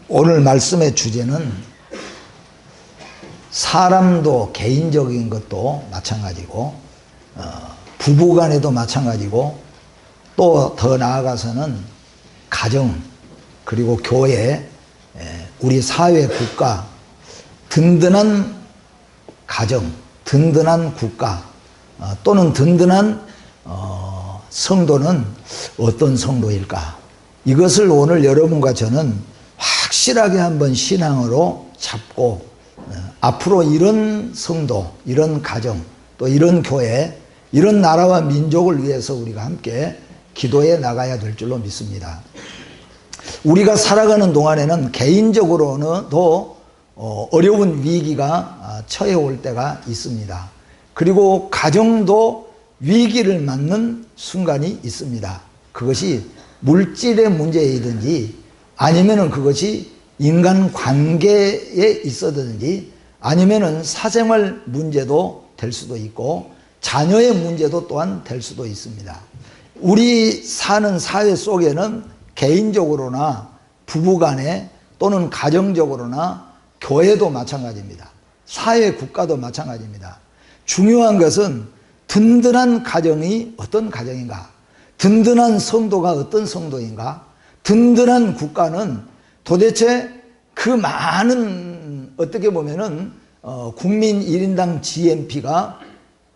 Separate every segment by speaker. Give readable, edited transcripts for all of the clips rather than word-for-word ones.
Speaker 1: 오늘 말씀의 주제는 사람도 개인적인 것도 마찬가지고 부부간에도 마찬가지고 또 더 나아가서는 가정 그리고 교회 우리 사회 국가 든든한 가정 든든한 국가 또는 든든한 성도는 어떤 성도일까 이것을 오늘 여러분과 저는 확실하게 한번 신앙으로 잡고 앞으로 이런 성도 이런 가정 또 이런 교회 이런 나라와 민족을 위해서 우리가 함께 기도해 나가야 될 줄로 믿습니다. 우리가 살아가는 동안에는 개인적으로도 어려운 위기가 처해 올 때가 있습니다. 그리고 가정도 위기를 맞는 순간이 있습니다. 그것이 물질의 문제이든지 아니면은 그것이 인간 관계에 있어든지 아니면은 사생활 문제도 될 수도 있고 자녀의 문제도 또한 될 수도 있습니다. 우리 사는 사회 속에는 개인적으로나 부부간에 또는 가정적으로나 교회도 마찬가지입니다. 사회 국가도 마찬가지입니다. 중요한 것은 든든한 가정이 어떤 가정인가, 든든한 성도가 어떤 성도인가, 든든한 국가는 도대체 그 많은 어떻게 보면은 국민 1인당 GNP가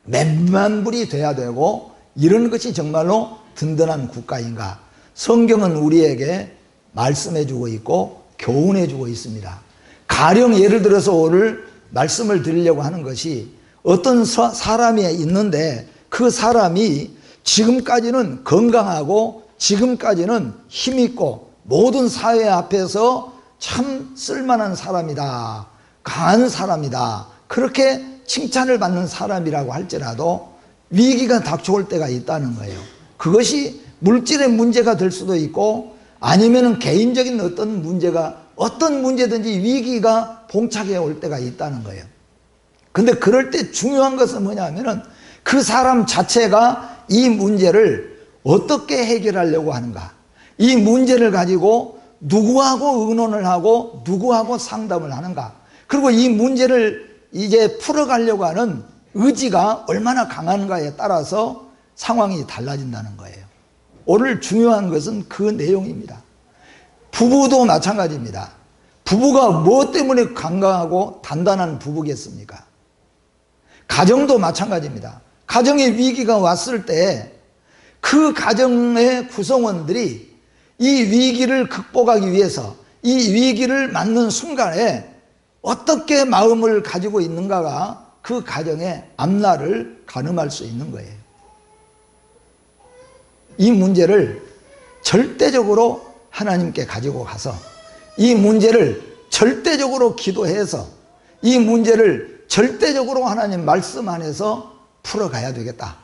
Speaker 1: 몇만 불이 돼야 되고 이런 것이 정말로 든든한 국가인가. 성경은 우리에게 말씀해 주고 있고 교훈해 주고 있습니다. 가령 예를 들어서 오늘 말씀을 드리려고 하는 것이 어떤 사람이 있는데 그 사람이 지금까지는 건강하고 지금까지는 힘있고 모든 사회 앞에서 참 쓸만한 사람이다, 강한 사람이다, 그렇게 칭찬을 받는 사람이라고 할지라도 위기가 닥쳐올 때가 있다는 거예요. 그것이 물질의 문제가 될 수도 있고 아니면 개인적인 어떤 문제든지 위기가 봉착해 올 때가 있다는 거예요. 근데 그럴 때 중요한 것은 뭐냐면은 그 사람 자체가 이 문제를 어떻게 해결하려고 하는가, 이 문제를 가지고 누구하고 의논을 하고 누구하고 상담을 하는가, 그리고 이 문제를 이제 풀어가려고 하는 의지가 얼마나 강한가에 따라서 상황이 달라진다는 거예요. 오늘 중요한 것은 그 내용입니다. 부부도 마찬가지입니다. 부부가 무엇 때문에 건강하고 단단한 부부겠습니까? 가정도 마찬가지입니다. 가정에 위기가 왔을 때 그 가정의 구성원들이 이 위기를 극복하기 위해서 이 위기를 맞는 순간에 어떻게 마음을 가지고 있는가가 그 가정의 앞날을 가늠할 수 있는 거예요. 이 문제를 절대적으로 하나님께 가지고 가서 이 문제를 절대적으로 기도해서 이 문제를 절대적으로 하나님 말씀 안에서 풀어가야 되겠다.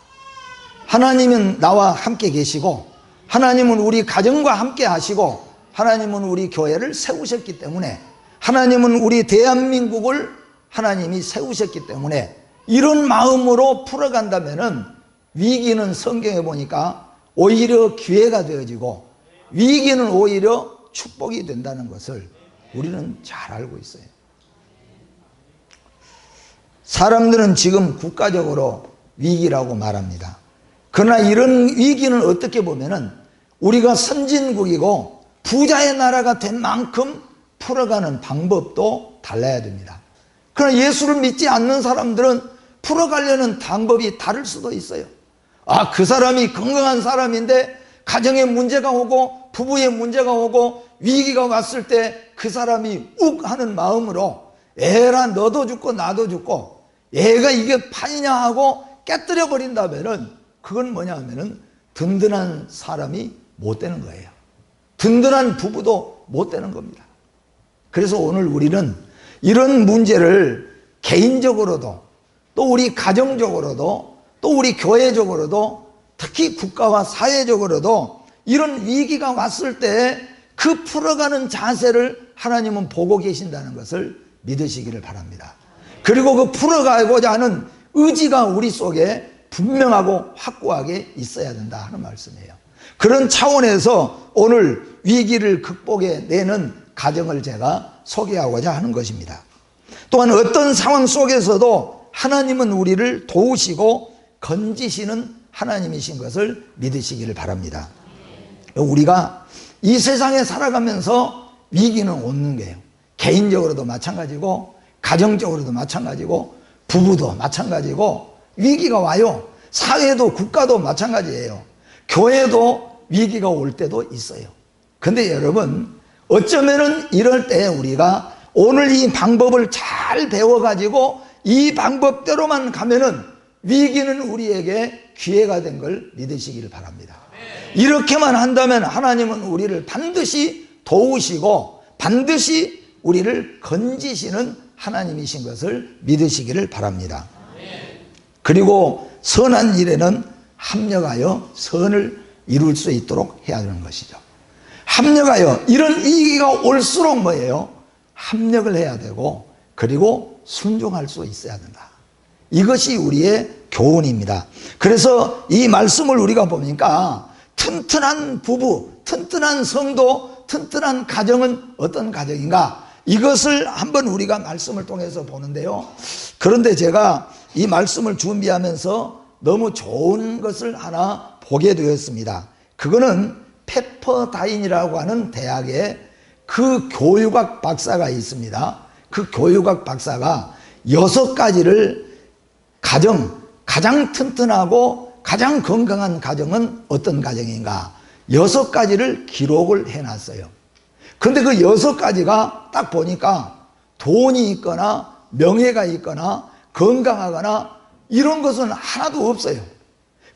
Speaker 1: 하나님은 나와 함께 계시고 하나님은 우리 가정과 함께 하시고 하나님은 우리 교회를 세우셨기 때문에 하나님은 우리 대한민국을 하나님이 세우셨기 때문에 이런 마음으로 풀어간다면은 위기는 성경에 보니까 오히려 기회가 되어지고 위기는 오히려 축복이 된다는 것을 우리는 잘 알고 있어요. 사람들은 지금 국가적으로 위기라고 말합니다. 그러나 이런 위기는 어떻게 보면은 우리가 선진국이고 부자의 나라가 된 만큼 풀어가는 방법도 달라야 됩니다. 그러나 예수를 믿지 않는 사람들은 풀어가려는 방법이 다를 수도 있어요. 그 사람이 건강한 사람인데 가정에 문제가 오고 부부에 문제가 오고 위기가 왔을 때 그 사람이 욱 하는 마음으로 에라 너도 죽고 나도 죽고 얘가 이게 판이냐 하고 깨뜨려 버린다면은 그건 뭐냐 하면은 든든한 사람이 못 되는 거예요. 든든한 부부도 못 되는 겁니다. 그래서 오늘 우리는 이런 문제를 개인적으로도 또 우리 가정적으로도 또 우리 교회적으로도 특히 국가와 사회적으로도 이런 위기가 왔을 때 그 풀어가는 자세를 하나님은 보고 계신다는 것을 믿으시기를 바랍니다. 그리고 그 풀어가고자 하는 의지가 우리 속에 분명하고 확고하게 있어야 된다 하는 말씀이에요. 그런 차원에서 오늘 위기를 극복해내는 가정을 제가 소개하고자 하는 것입니다. 또한 어떤 상황 속에서도 하나님은 우리를 도우시고 건지시는 하나님이신 것을 믿으시기를 바랍니다. 우리가 이 세상에 살아가면서 위기는 오는 거예요. 개인적으로도 마찬가지고 가정적으로도 마찬가지고 부부도 마찬가지고 위기가 와요. 사회도 국가도 마찬가지예요. 교회도 위기가 올 때도 있어요. 근데 여러분, 어쩌면은 이럴 때 우리가 오늘 이 방법을 잘 배워가지고 이 방법대로만 가면은 위기는 우리에게 기회가 된 걸 믿으시기를 바랍니다. 이렇게만 한다면 하나님은 우리를 반드시 도우시고 반드시 우리를 건지시는 하나님이신 것을 믿으시기를 바랍니다. 그리고 선한 일에는 합력하여 선을 이룰 수 있도록 해야 하는 것이죠. 합력하여, 이런 위기가 올수록 뭐예요? 합력을 해야 되고 그리고 순종할 수 있어야 된다. 이것이 우리의 교훈입니다. 그래서 이 말씀을 우리가 보니까 튼튼한 부부, 튼튼한 성도, 튼튼한 가정은 어떤 가정인가? 이것을 한번 우리가 말씀을 통해서 보는데요. 그런데 제가 이 말씀을 준비하면서 너무 좋은 것을 하나 보게 되었습니다. 그거는 페퍼다인이라고 하는 대학에 그 교육학 박사가 있습니다. 그 교육학 박사가 6가지를 가장 튼튼하고 가장 건강한 가정은 어떤 가정인가? 6가지를 기록을 해놨어요. 근데 그 6가지가 딱 보니까 돈이 있거나 명예가 있거나 건강하거나 이런 것은 하나도 없어요.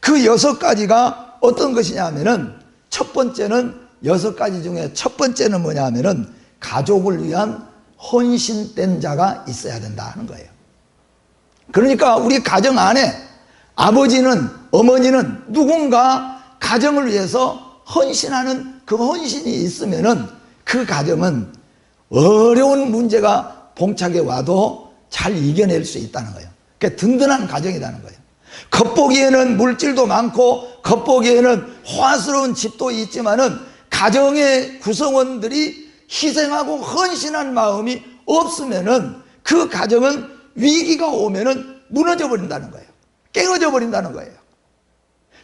Speaker 1: 그 6가지가 어떤 것이냐면은 첫 번째는 6가지 중에 첫 번째는 뭐냐면은 가족을 위한 헌신된 자가 있어야 된다 하는 거예요. 그러니까 우리 가정 안에 아버지는 어머니는 누군가 가정을 위해서 헌신하는 그 헌신이 있으면은 그 가정은 어려운 문제가 봉착해 와도 잘 이겨낼 수 있다는 거예요. 그러니까 든든한 가정이라는 거예요. 겉보기에는 물질도 많고 겉보기에는 호화스러운 집도 있지만은 가정의 구성원들이 희생하고 헌신한 마음이 없으면은 그 가정은 위기가 오면은 무너져 버린다는 거예요. 깨어져 버린다는 거예요.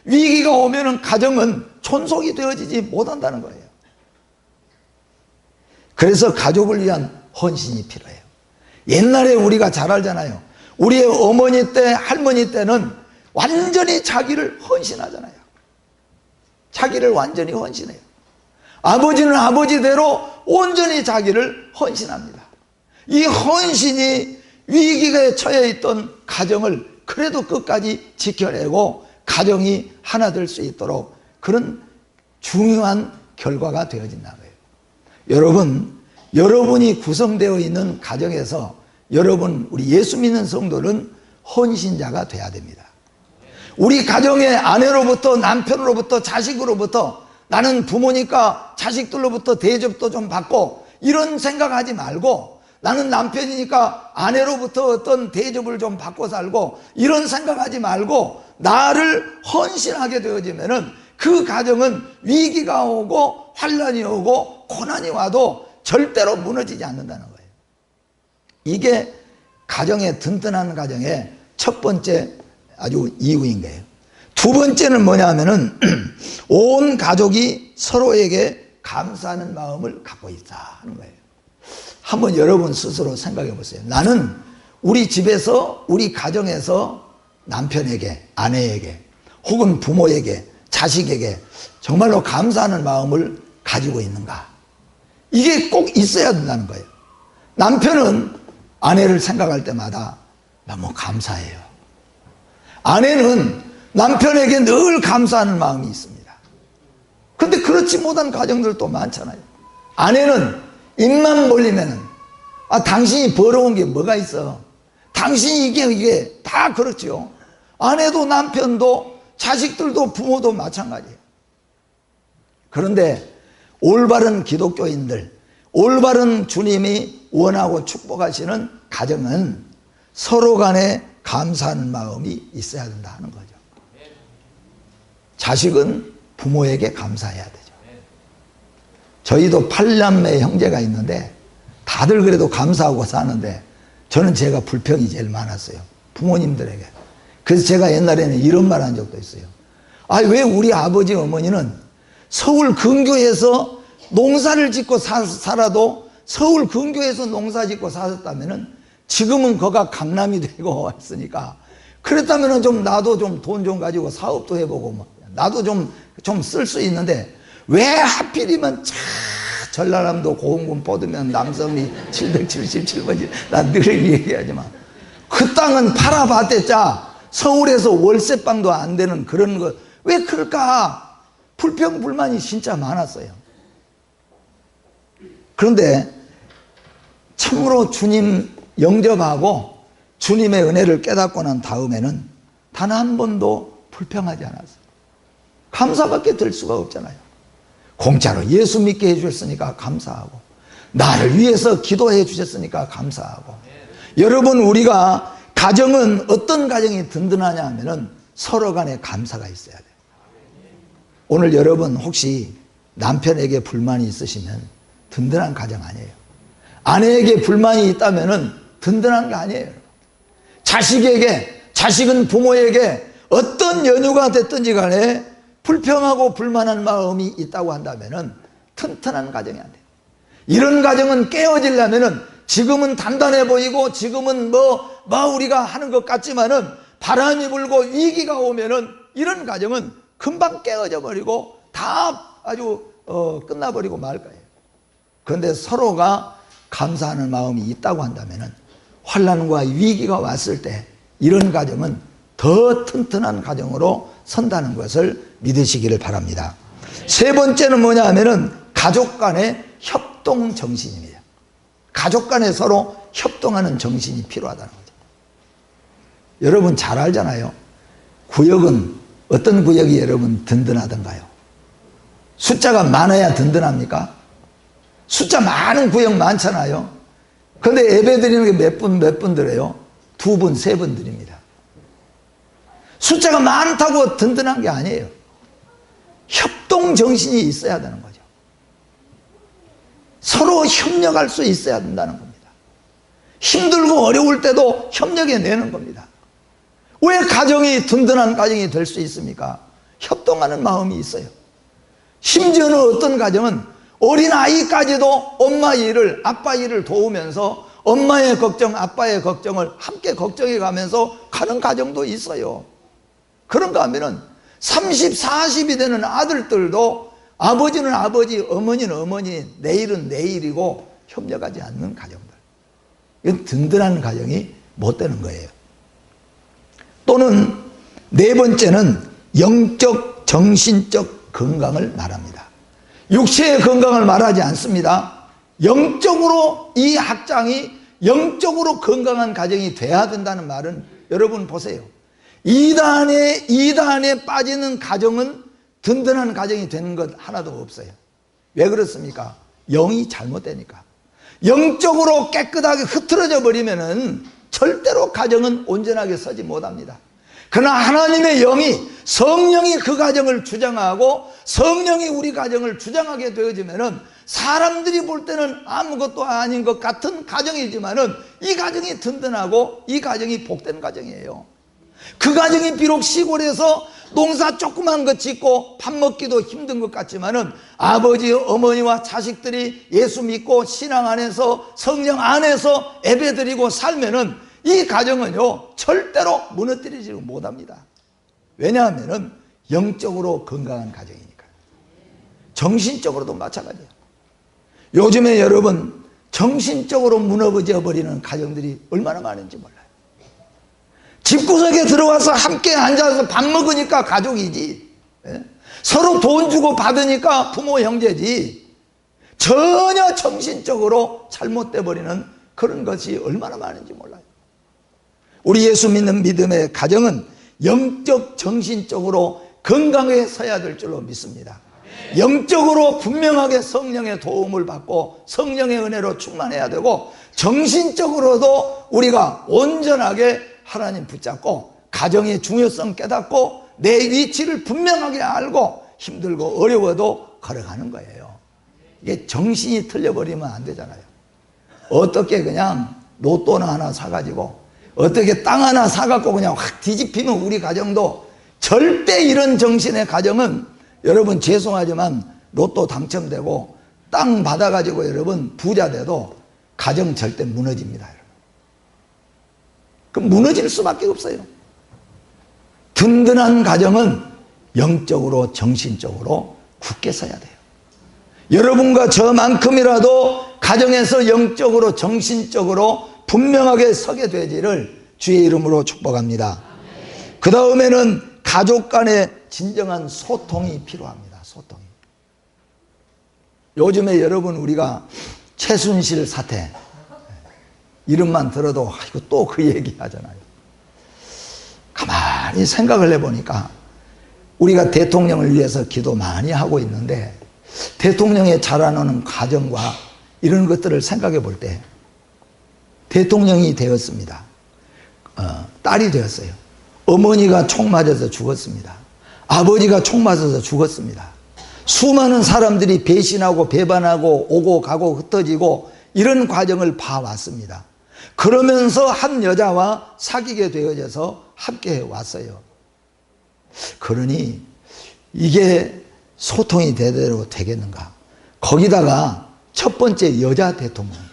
Speaker 1: 위기가 오면은 가정은 존속이 되어지지 못한다는 거예요. 그래서 가족을 위한 헌신이 필요해요. 옛날에 우리가 잘 알잖아요. 우리의 어머니 때, 할머니 때는 완전히 자기를 헌신하잖아요. 자기를 완전히 헌신해요. 아버지는 아버지대로 온전히 자기를 헌신합니다. 이 헌신이 위기에 처해 있던 가정을 그래도 끝까지 지켜내고 가정이 하나 될 수 있도록 그런 중요한 결과가 되어진다는 거예요. 여러분이 구성되어 있는 가정에서 우리 예수 믿는 성도는 헌신자가 돼야 됩니다. 우리 가정의 아내로부터 남편으로부터 자식으로부터 나는 부모니까 자식들로부터 대접도 좀 받고 이런 생각하지 말고 나는 남편이니까 아내로부터 어떤 대접을 좀 받고 살고 이런 생각하지 말고 나를 헌신하게 되어지면은 그 가정은 위기가 오고 환난이 오고 고난이 와도 절대로 무너지지 않는다는 거예요. 이게 가정의 든든한 가정의 첫 번째 아주 이유인 거예요. 두 번째는 뭐냐면은 온 가족이 서로에게 감사하는 마음을 갖고 있다 하는 거예요. 한번 여러분 스스로 생각해 보세요. 나는 우리 집에서 우리 가정에서 남편에게 아내에게 혹은 부모에게 자식에게 정말로 감사하는 마음을 가지고 있는가? 이게 꼭 있어야 된다는 거예요. 남편은 아내를 생각할 때마다 너무 감사해요. 아내는 남편에게 늘 감사하는 마음이 있습니다. 그런데 그렇지 못한 가정들도 많잖아요. 아내는 입만 벌리면은 당신이 벌어온 게 뭐가 있어? 당신이 이게 다 그렇죠. 아내도 남편도 자식들도 부모도 마찬가지예요. 그런데 올바른 기독교인들, 올바른 주님이 원하고 축복하시는 가정은 서로 간에 감사하는 마음이 있어야 된다 하는 거죠. 자식은 부모에게 감사해야 되죠. 저희도 8남매 형제가 있는데 다들 그래도 감사하고 사는데 저는 제가 불평이 제일 많았어요. 부모님들에게. 그래서 제가 옛날에는 이런 말 한 적도 있어요. 아, 왜 우리 아버지 어머니는 서울 근교에서 농사를 짓고 살아도 서울 근교에서 농사 짓고 사셨다면은 지금은 거가 강남이 되고 왔으니까 그랬다면은 좀 나도 좀 돈 좀 가지고 사업도 해보고 뭐 나도 좀 쓸 수 있는데 왜 하필이면 전라남도 고흥군 뻗으면 남섬이 777번지 난 늘 얘기하지만 그 땅은 팔아봤댔자 서울에서 월세방도 안 되는 그런 거 왜 그럴까 불평 불만이 진짜 많았어요. 그런데 참으로 주님 영접하고 주님의 은혜를 깨닫고 난 다음에는 단 한 번도 불평하지 않았어요. 감사밖에 들 수가 없잖아요. 공짜로 예수 믿게 해주셨으니까 감사하고 나를 위해서 기도해 주셨으니까 감사하고. 여러분, 우리가 가정은 어떤 가정이 든든하냐 하면은 서로 간에 감사가 있어야 돼요. 오늘 여러분 혹시 남편에게 불만이 있으시면 든든한 가정 아니에요. 아내에게 불만이 있다면은 든든한 게 아니에요. 자식은 부모에게 어떤 연유가 됐든지 간에 불평하고 불만한 마음이 있다고 한다면은 튼튼한 가정이 안 돼요. 이런 가정은 깨어지려면은 지금은 단단해 보이고 지금은 우리가 하는 것 같지만은 바람이 불고 위기가 오면은 이런 가정은 금방 깨어져 버리고 다 아주 끝나버리고 말 거예요. 그런데 서로가 감사하는 마음이 있다고 한다면은 환난과 위기가 왔을 때 이런 가정은 더 튼튼한 가정으로 선다는 것을 믿으시기를 바랍니다. 세 번째는 뭐냐 하면은 가족 간의 협동 정신입니다. 가족 간에 서로 협동하는 정신이 필요하다는 거죠. 여러분 잘 알잖아요. 구역은 어떤 구역이 여러분 든든하던가요? 숫자가 많아야 든든합니까? 숫자 많은 구역 많잖아요. 그런데 예배 드리는 게 몇 분 드려요? 2분, 3분 드립니다. 숫자가 많다고 든든한 게 아니에요. 협동 정신이 있어야 되는 거죠. 서로 협력할 수 있어야 된다는 겁니다. 힘들고 어려울 때도 협력해내는 겁니다. 왜 가정이 든든한 가정이 될 수 있습니까? 협동하는 마음이 있어요. 심지어는 어떤 가정은 어린아이까지도 엄마 일을, 아빠 일을 도우면서 엄마의 걱정, 아빠의 걱정을 함께 걱정해 가면서 가는 가정도 있어요. 그런가 하면은 30, 40이 되는 아들들도 아버지는 아버지, 어머니는 어머니, 내일은 내일이고 협력하지 않는 가정들. 이건 든든한 가정이 못 되는 거예요. 또는 네 번째는 영적, 정신적 건강을 말합니다. 육체의 건강을 말하지 않습니다. 영적으로 이 학장이 영적으로 건강한 가정이 돼야 된다는 말은 여러분 보세요. 이단에 빠지는 가정은 든든한 가정이 되는 것 하나도 없어요. 왜 그렇습니까? 영이 잘못되니까. 영적으로 깨끗하게 흐트러져 버리면은 절대로 가정은 온전하게 서지 못합니다. 그러나 하나님의 영이, 성령이 그 가정을 주장하고 성령이 우리 가정을 주장하게 되어지면은 사람들이 볼 때는 아무것도 아닌 것 같은 가정이지만은 이 가정이 든든하고 이 가정이 복된 가정이에요. 그 가정이 비록 시골에서 농사 조그만 거 짓고 밥 먹기도 힘든 것 같지만은 아버지, 어머니와 자식들이 예수 믿고 신앙 안에서 성령 안에서 예배드리고 살면은 이 가정은요 절대로 무너뜨리지 못합니다. 왜냐하면은 영적으로 건강한 가정이니까. 정신적으로도 마찬가지예요. 요즘에 여러분 정신적으로 무너져 버리는 가정들이 얼마나 많은지 몰라요. 집구석에 들어와서 함께 앉아서 밥 먹으니까 가족이지, 서로 돈 주고 받으니까 부모 형제지, 전혀 정신적으로 잘못돼 버리는 그런 것이 얼마나 많은지 몰라요. 우리 예수 믿는 믿음의 가정은 영적, 정신적으로 건강해 서야 될 줄로 믿습니다. 영적으로 분명하게 성령의 도움을 받고 성령의 은혜로 충만해야 되고, 정신적으로도 우리가 온전하게 하나님 붙잡고 가정의 중요성 깨닫고 내 위치를 분명하게 알고 힘들고 어려워도 걸어가는 거예요. 이게 정신이 틀려버리면 안 되잖아요. 어떻게 그냥 로또나 하나 사가지고 어떻게 땅 하나 사갖고 그냥 확 뒤집히면 우리 가정도, 절대 이런 정신의 가정은 여러분 죄송하지만 로또 당첨되고 땅 받아가지고 여러분 부자 돼도 가정 절대 무너집니다. 여러분. 그럼 무너질 수밖에 없어요. 든든한 가정은 영적으로 정신적으로 굳게 서야 돼요. 여러분과 저만큼이라도 가정에서 영적으로 정신적으로 분명하게 서게 되기를 주의 이름으로 축복합니다. 그 다음에는 가족 간의 진정한 소통이 필요합니다. 소통이. 요즘에 여러분 우리가 최순실 사태 이름만 들어도 아이고 또 그 얘기 하잖아요. 가만히 생각을 해보니까 우리가 대통령을 위해서 기도 많이 하고 있는데 대통령의 자라나는 과정과 이런 것들을 생각해 볼 때 대통령이 되었습니다. 딸이 되었어요. 어머니가 총 맞아서 죽었습니다. 아버지가 총 맞아서 죽었습니다. 수많은 사람들이 배신하고 배반하고 오고 가고 흩어지고 이런 과정을 봐왔습니다. 그러면서 한 여자와 사귀게 되어져서 함께 왔어요. 그러니 이게 소통이 제대로 되겠는가? 거기다가 첫 번째 여자 대통령이에요.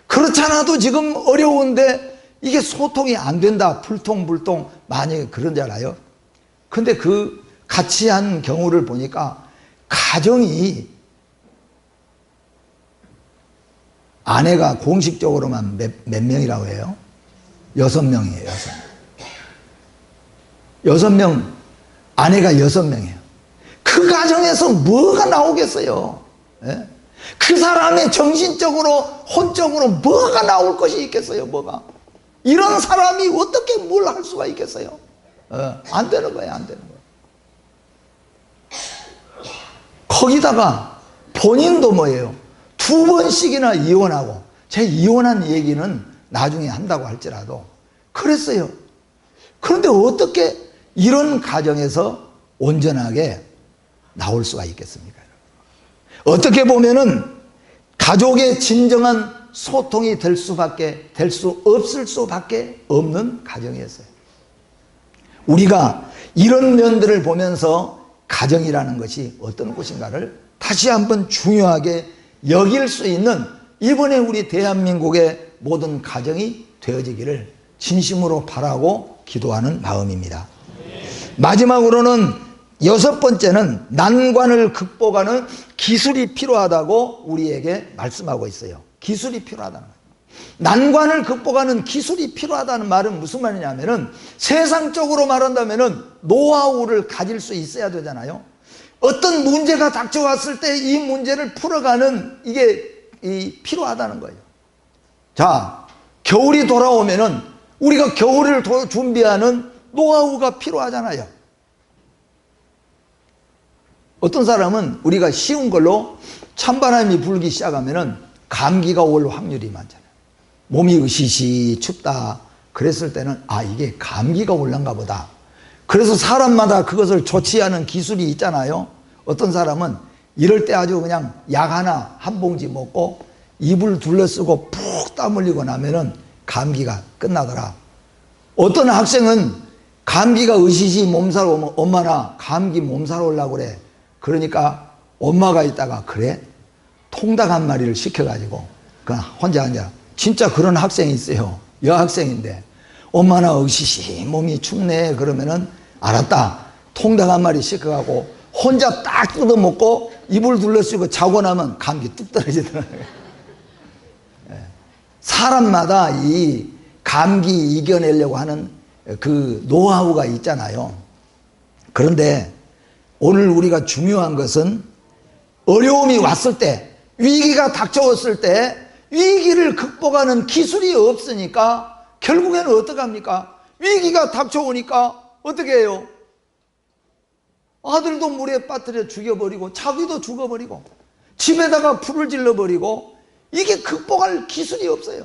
Speaker 1: 그렇잖아도 지금 어려운데 이게 소통이 안 된다. 불통불통 많이 그런잖아요. 근데 그 같이 한 경우를 보니까 가정이 아내가 공식적으로만 몇 명이라고 해요? 6명이에요. 6명. 아내가 6명이에요. 그 가정에서 뭐가 나오겠어요? 예? 그 사람의 정신적으로 혼적으로 뭐가 나올 것이 있겠어요? 뭐가? 이런 사람이 어떻게 뭘 할 수가 있겠어요? 안 되는 거예요. 안 되는 거예요. 거기다가 본인도 뭐예요? 2번씩이나 이혼하고, 제 이혼한 얘기는 나중에 한다고 할지라도 그랬어요. 그런데 어떻게 이런 가정에서 온전하게 나올 수가 있겠습니까? 어떻게 보면은 가족의 진정한 소통이 될 수 없을 수밖에 없는 가정이었어요. 우리가 이런 면들을 보면서 가정이라는 것이 어떤 것인가를 다시 한번 중요하게 여길 수 있는 이번에 우리 대한민국의 모든 가정이 되어지기를 진심으로 바라고 기도하는 마음입니다. 마지막으로는 6번째는 난관을 극복하는 기술이 필요하다고 우리에게 말씀하고 있어요. 기술이 필요하다는 거예요. 난관을 극복하는 기술이 필요하다는 말은 무슨 말이냐면은 세상적으로 말한다면은 노하우를 가질 수 있어야 되잖아요. 어떤 문제가 닥쳐왔을 때 이 문제를 풀어가는 이게 필요하다는 거예요. 자, 겨울이 돌아오면은 우리가 겨울을 준비하는 노하우가 필요하잖아요. 어떤 사람은 우리가 쉬운 걸로 찬바람이 불기 시작하면은 감기가 올 확률이 많잖아요. 몸이 으시시 춥다 그랬을 때는 아, 이게 감기가 올란가 보다. 그래서 사람마다 그것을 조치하는 기술이 있잖아요. 어떤 사람은 이럴 때 아주 그냥 약 하나 한 봉지 먹고 입을 둘러쓰고 푹 땀 흘리고 나면은 감기가 끝나더라. 어떤 학생은 감기가 으시시 몸살 오면 엄마나 감기 몸살 오려고 그래. 그러니까 엄마가 있다가 그래? 통닭 한 마리를 시켜가지고 그냥 혼자 앉아. 진짜 그런 학생이 있어요. 여학생인데 엄마나 으시시 몸이 춥네 그러면은 알았다. 통닭 한 마리 시켜가고 혼자 딱 뜯어먹고 이불 둘러쓰고 자고 나면 감기 뚝 떨어지더라고요. 사람마다 이 감기 이겨내려고 하는 그 노하우가 있잖아요. 그런데 오늘 우리가 중요한 것은 어려움이 왔을 때, 위기가 닥쳐왔을 때 위기를 극복하는 기술이 없으니까 결국에는 어떡합니까? 위기가 닥쳐오니까 어떻게 해요? 아들도 물에 빠뜨려 죽여버리고 자기도 죽어버리고 집에다가 불을 질러버리고 이게 극복할 기술이 없어요.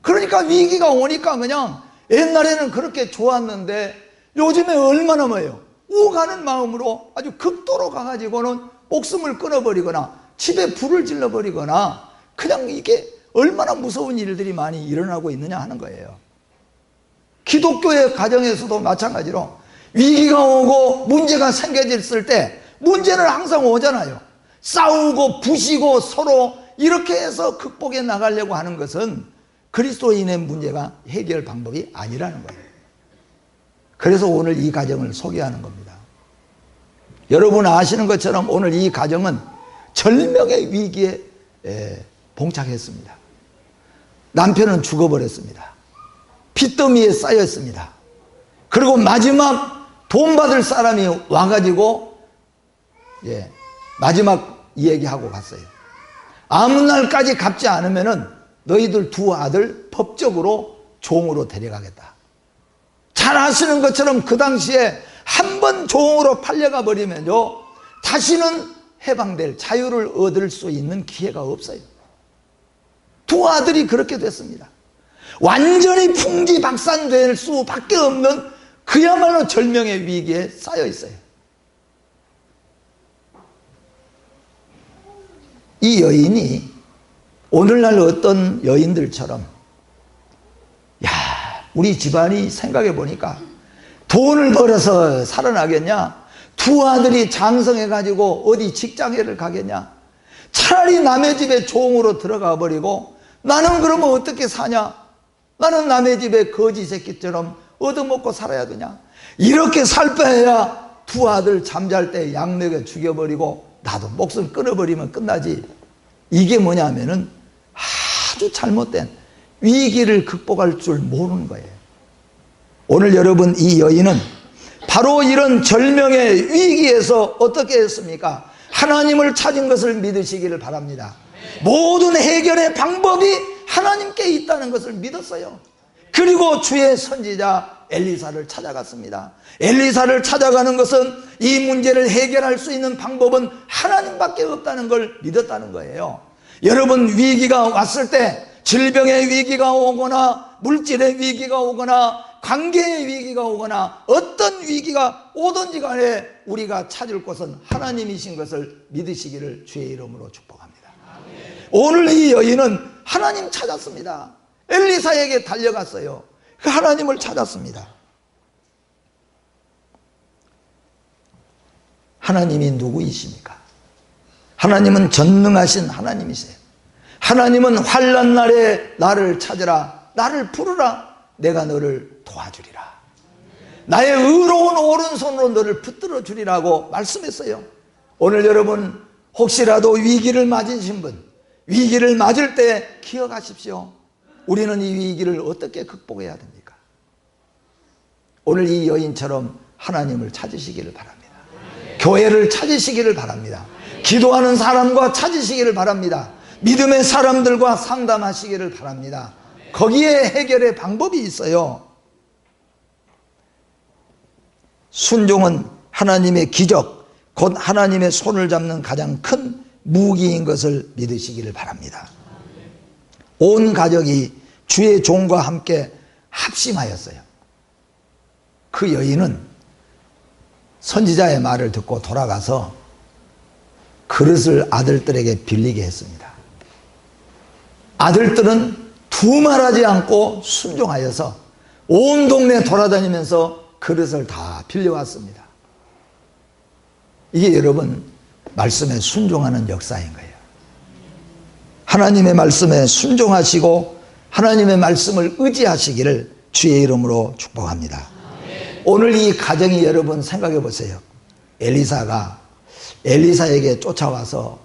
Speaker 1: 그러니까 위기가 오니까 그냥 옛날에는 그렇게 좋았는데 요즘에 얼마나 뭐예요? 우가는 마음으로 아주 극도로 가가지고는 목숨을 끊어버리거나 집에 불을 질러버리거나 그냥 이게 얼마나 무서운 일들이 많이 일어나고 있느냐 하는 거예요. 기독교의 가정에서도 마찬가지로 위기가 오고 문제가 생겨졌을 때 문제는 항상 오잖아요. 싸우고 부시고 서로 이렇게 해서 극복해 나가려고 하는 것은 그리스도인의 문제가 해결 방법이 아니라는 거예요. 그래서 오늘 이 가정을 소개하는 겁니다. 여러분 아시는 것처럼 오늘 이 가정은 절명의 위기에 봉착했습니다. 남편은 죽어버렸습니다. 빚더미에 쌓였습니다. 그리고 마지막 돈 받을 사람이 와가지고 마지막 이야기하고 갔어요. 아무 날까지 갚지 않으면은 너희들 두 아들 법적으로 종으로 데려가겠다. 잘 아시는 것처럼 그 당시에 한 번 종으로 팔려가 버리면요 다시는 해방될 자유를 얻을 수 있는 기회가 없어요. 두 아들이 그렇게 됐습니다. 완전히 풍지박산될 수밖에 없는 그야말로 절명의 위기에 쌓여 있어요. 이 여인이 오늘날 어떤 여인들처럼 우리 집안이 생각해 보니까 돈을 벌어서 살아나겠냐, 두 아들이 장성해 가지고 어디 직장회를 가겠냐, 차라리 남의 집에 종으로 들어가 버리고 나는 그러면 어떻게 사냐, 나는 남의 집에 거지 새끼처럼 얻어먹고 살아야 되냐, 이렇게 살 바에야 두 아들 잠잘 때 약 먹여 죽여버리고 나도 목숨 끊어버리면 끝나지. 이게 뭐냐면은 아주 잘못된 위기를 극복할 줄 모르는 거예요. 오늘 여러분 이 여인은 바로 이런 절명의 위기에서 어떻게 했습니까? 하나님을 찾은 것을 믿으시기를 바랍니다. 모든 해결의 방법이 하나님께 있다는 것을 믿었어요. 그리고 주의 선지자 엘리사를 찾아갔습니다. 엘리사를 찾아가는 것은 이 문제를 해결할 수 있는 방법은 하나님밖에 없다는 걸 믿었다는 거예요. 여러분 위기가 왔을 때 질병의 위기가 오거나 물질의 위기가 오거나 관계의 위기가 오거나 어떤 위기가 오든지 간에 우리가 찾을 곳은 하나님이신 것을 믿으시기를 주의 이름으로 축복합니다. 오늘 이 여인은 하나님 찾았습니다. 엘리사에게 달려갔어요. 그 하나님을 찾았습니다. 하나님이 누구이십니까? 하나님은 전능하신 하나님이세요. 하나님은 환난 날에 나를 찾으라, 나를 부르라, 내가 너를 도와주리라, 나의 의로운 오른손으로 너를 붙들어 주리라고 말씀했어요. 오늘 여러분 혹시라도 위기를 맞으신 분, 위기를 맞을 때 기억하십시오. 우리는 이 위기를 어떻게 극복해야 됩니까? 오늘 이 여인처럼 하나님을 찾으시기를 바랍니다. 교회를 찾으시기를 바랍니다. 기도하는 사람과 찾으시기를 바랍니다. 믿음의 사람들과 상담하시기를 바랍니다. 거기에 해결의 방법이 있어요. 순종은 하나님의 기적, 곧 하나님의 손을 잡는 가장 큰 무기인 것을 믿으시기를 바랍니다. 온 가족이 주의 종과 함께 합심하였어요. 그 여인은 선지자의 말을 듣고 돌아가서 그릇을 아들들에게 빌리게 했습니다. 아들들은 두말하지 않고 순종하여서 온 동네 돌아다니면서 그릇을 다 빌려왔습니다. 이게 여러분 말씀에 순종하는 역사인 거예요. 하나님의 말씀에 순종하시고 하나님의 말씀을 의지하시기를 주의 이름으로 축복합니다. 오늘 이 가정이 여러분 생각해 보세요. 엘리사가 엘리사에게 쫓아와서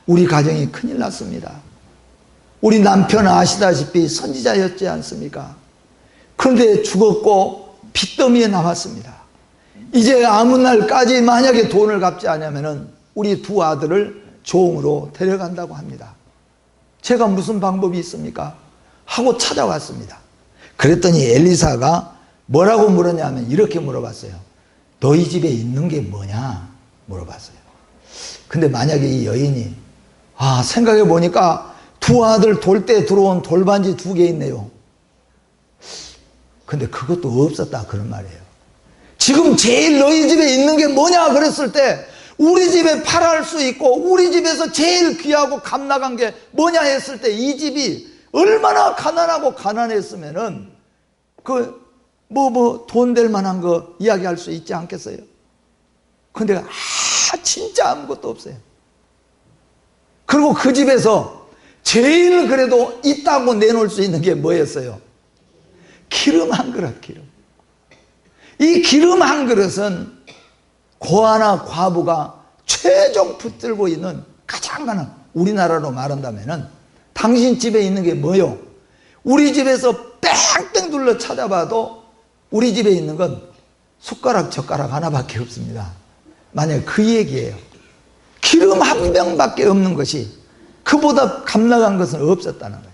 Speaker 1: 우리 가정이 큰일 났습니다. 우리 남편 아시다시피 선지자였지 않습니까? 그런데 죽었고 빚더미에 남았습니다. 이제 아무 날까지 만약에 돈을 갚지 않으면 우리 두 아들을 종으로 데려간다고 합니다. 제가 무슨 방법이 있습니까? 하고 찾아왔습니다. 그랬더니 엘리사가 뭐라고 물었냐면 이렇게 물어봤어요. 너희 집에 있는 게 뭐냐 물어봤어요. 근데 만약에 이 여인이 생각해 보니까 두 아들 돌 때 들어온 돌반지 2개 있네요. 근데 그것도 없었다 그런 말이에요. 지금 제일 너희 집에 있는 게 뭐냐 그랬을 때 우리 집에 팔할 수 있고 우리 집에서 제일 귀하고 값나간 게 뭐냐 했을 때 이 집이 얼마나 가난하고 가난했으면은 돈 될 만한 거 이야기할 수 있지 않겠어요? 근데 진짜 아무것도 없어요. 그리고 그 집에서 제일 그래도 있다고 내놓을 수 있는 게 뭐였어요? 기름 한 그릇. 이 기름 한 그릇은 고아나 과부가 최종 붙들고 있는 가장 가난, 우리나라로 말한다면은 당신 집에 있는 게 뭐요? 우리 집에서 뺑뺑 둘러 찾아봐도 우리 집에 있는 건 숟가락 젓가락 하나밖에 없습니다. 만약 그 얘기예요. 기름 한 병밖에 없는 것이 그보다 값나간 것은 없었다는 거예요.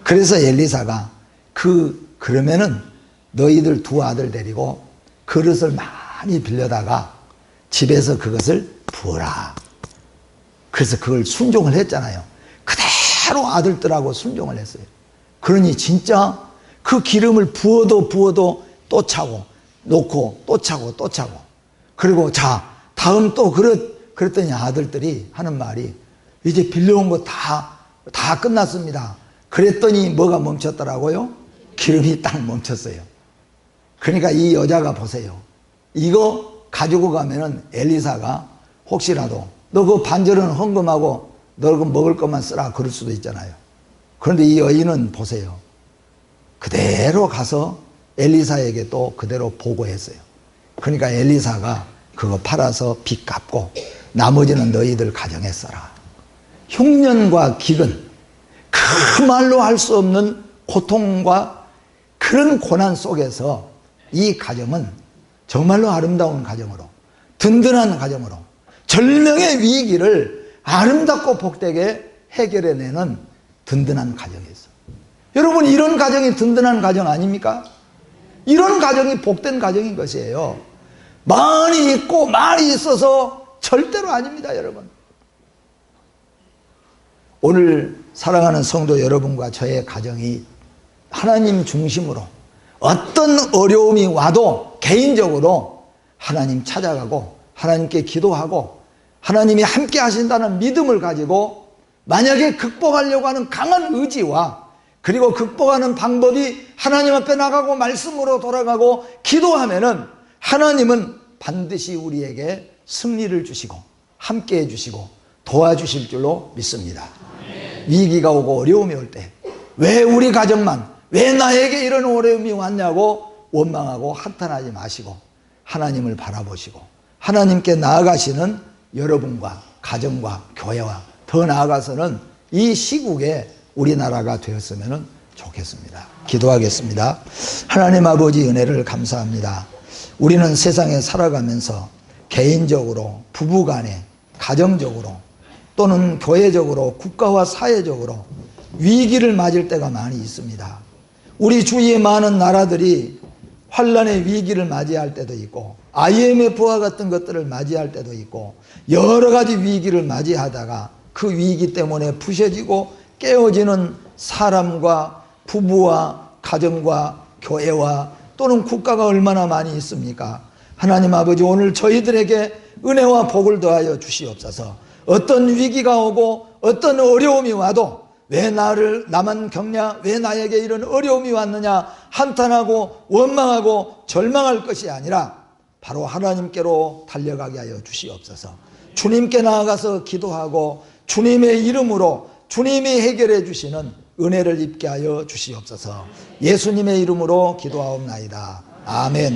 Speaker 1: 그래서 엘리사가 그러면은 너희들 두 아들 데리고 그릇을 많이 빌려다가 집에서 그것을 부어라. 그래서 그걸 순종을 했잖아요. 그대로 아들들하고 순종을 했어요. 그러니 진짜 그 기름을 부어도 또 차고 놓고 또 차고 또 차고, 그리고 자 다음 또 그랬더니 아들들이 하는 말이 이제 빌려온 거 다 끝났습니다. 그랬더니 뭐가 멈췄더라고요? 기름이 딱 멈췄어요. 그러니까 이 여자가 보세요. 이거 가지고 가면은 엘리사가 혹시라도 너 그 반절은 헌금하고 너 그 먹을 것만 쓰라 그럴 수도 있잖아요. 그런데 이 여인은 보세요. 그대로 가서 엘리사에게 또 그대로 보고했어요. 그러니까 엘리사가 그거 팔아서 빚 갚고 나머지는 너희들 가정에 써라. 흉년과 기근, 그 말로 할 수 없는 고통과 그런 고난 속에서 이 가정은 정말로 아름다운 가정으로, 든든한 가정으로, 절명의 위기를 아름답고 복되게 해결해내는 든든한 가정이었어요. 여러분, 이런 가정이 든든한 가정 아닙니까? 이런 가정이 복된 가정인 것이에요. 많이 있고 많이 있어서 절대로 아닙니다, 여러분. 오늘 사랑하는 성도 여러분과 저의 가정이 하나님 중심으로 어떤 어려움이 와도 개인적으로 하나님 찾아가고 하나님께 기도하고 하나님이 함께 하신다는 믿음을 가지고 만약에 극복하려고 하는 강한 의지와, 그리고 극복하는 방법이 하나님 앞에 나가고 말씀으로 돌아가고 기도하면은 하나님은 반드시 우리에게 승리를 주시고 함께 해주시고 도와주실 줄로 믿습니다. 위기가 오고 어려움이 올 때 왜 우리 가정만, 왜 나에게 이런 어려움이 왔냐고 원망하고 한탄하지 마시고 하나님을 바라보시고 하나님께 나아가시는 여러분과 가정과 교회와 더 나아가서는 이 시국에 우리나라가 되었으면 좋겠습니다. 기도하겠습니다. 하나님 아버지, 은혜를 감사합니다. 우리는 세상에 살아가면서 개인적으로, 부부간에, 가정적으로 또는 교회적으로, 국가와 사회적으로 위기를 맞을 때가 많이 있습니다. 우리 주위의 많은 나라들이 환란의 위기를 맞이할 때도 있고 IMF와 같은 것들을 맞이할 때도 있고 여러 가지 위기를 맞이하다가 그 위기 때문에 부셔지고 깨어지는 사람과 부부와 가정과 교회와 또는 국가가 얼마나 많이 있습니까? 하나님 아버지, 오늘 저희들에게 은혜와 복을 더하여 주시옵소서. 어떤 위기가 오고 어떤 어려움이 와도 왜 나만 겪냐, 왜 나에게 이런 어려움이 왔느냐 한탄하고 원망하고 절망할 것이 아니라 바로 하나님께로 달려가게 하여 주시옵소서. 주님께 나아가서 기도하고 주님의 이름으로 주님이 해결해 주시는 은혜를 입게 하여 주시옵소서. 예수님의 이름으로 기도하옵나이다. 아멘.